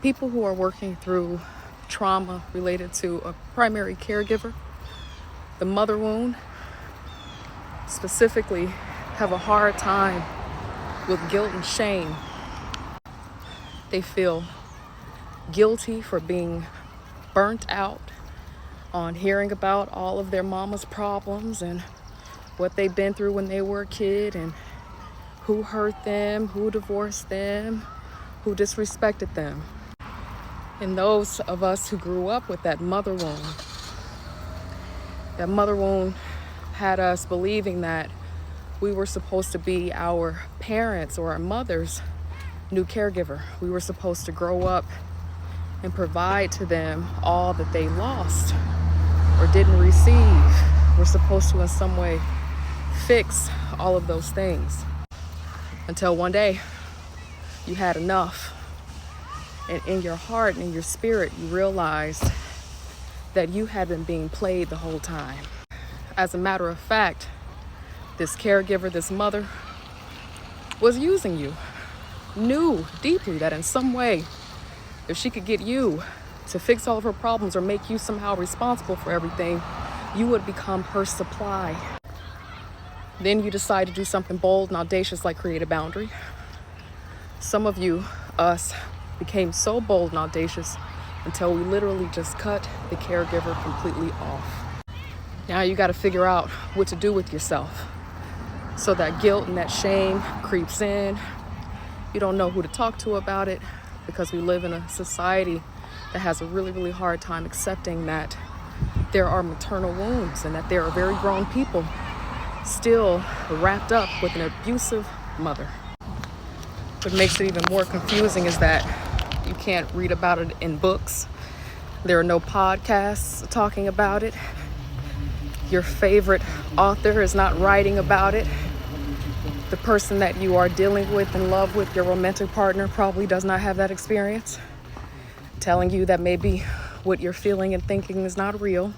People who are working through trauma related to a primary caregiver, the mother wound, specifically have a hard time with guilt and shame. They feel guilty for being burnt out on hearing about all of their mama's problems and what they've been through when they were a kid and who hurt them, who divorced them, who disrespected them. And those of us who grew up with that mother wound had us believing that we were supposed to be our parents or our mother's new caregiver. We were supposed to grow up and provide to them all that they lost or didn't receive. We're supposed to in some way fix all of those things. Until one day you had enough. And in your heart and in your spirit, you realized that you had been being played the whole time. As a matter of fact, this caregiver, this mother, was using you. Knew deeply that in some way, if she could get you to fix all of her problems or make you somehow responsible for everything, you would become her supply. Then you decide to do something bold and audacious like create a boundary. Some of you, us, became so bold and audacious until we literally just cut the caregiver completely off. Now you got to figure out what to do with yourself. So that guilt and that shame creeps in. You don't know who to talk to about it because we live in a society that has a really, really hard time accepting that there are maternal wounds and that there are very grown people still wrapped up with an abusive mother. What makes it even more confusing is that you can't read about it in books. There are no podcasts talking about it. Your favorite author is not writing about it. The person that you are dealing with and love with, your romantic partner, probably does not have that experience, telling you that maybe what you're feeling and thinking is not real.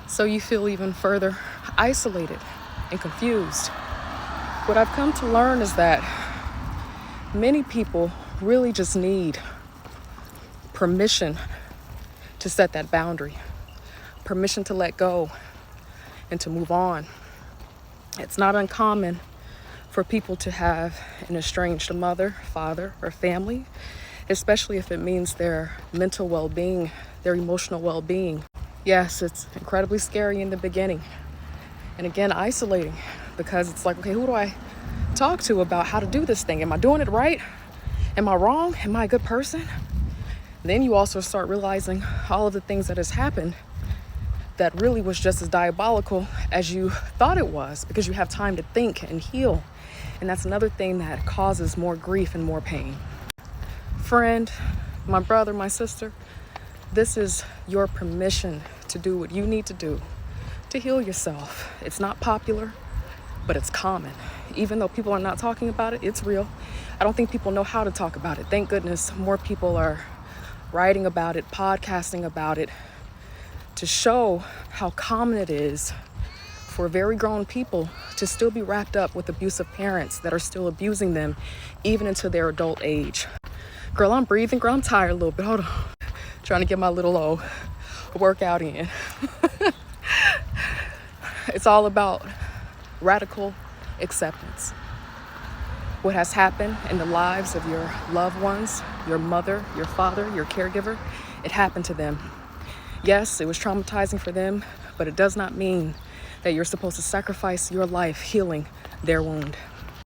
So you feel even further isolated and confused. What I've come to learn is that many people really just need permission to set that boundary, permission to let go and to move on. It's not uncommon for people to have an estranged mother, father, or family, especially if it means their mental well-being, their emotional well-being. Yes, it's incredibly scary in the beginning. And again, isolating, because it's like, okay, who do I talk to about how to do this thing? Am I doing it right? Am I wrong? Am I a good person? Then you also start realizing all of the things that has happened that really was just as diabolical as you thought it was, because you have time to think and heal. And that's another thing that causes more grief and more pain. Friend, my brother, my sister, this is your permission to do what you need to do to heal yourself. It's not popular, but it's common. Even though people are not talking about it, it's real. I don't think people know how to talk about it. Thank goodness more people are writing about it, podcasting about it, to show how common it is for very grown people to still be wrapped up with abusive parents that are still abusing them even into their adult age. Girl, I'm breathing. Girl, I'm tired a little bit. Hold on. Trying to get my little workout in. It's all about radical acceptance. What has happened in the lives of your loved ones, your mother, your father, your caregiver, it happened to them. Yes, it was traumatizing for them, but it does not mean that you're supposed to sacrifice your life healing their wound.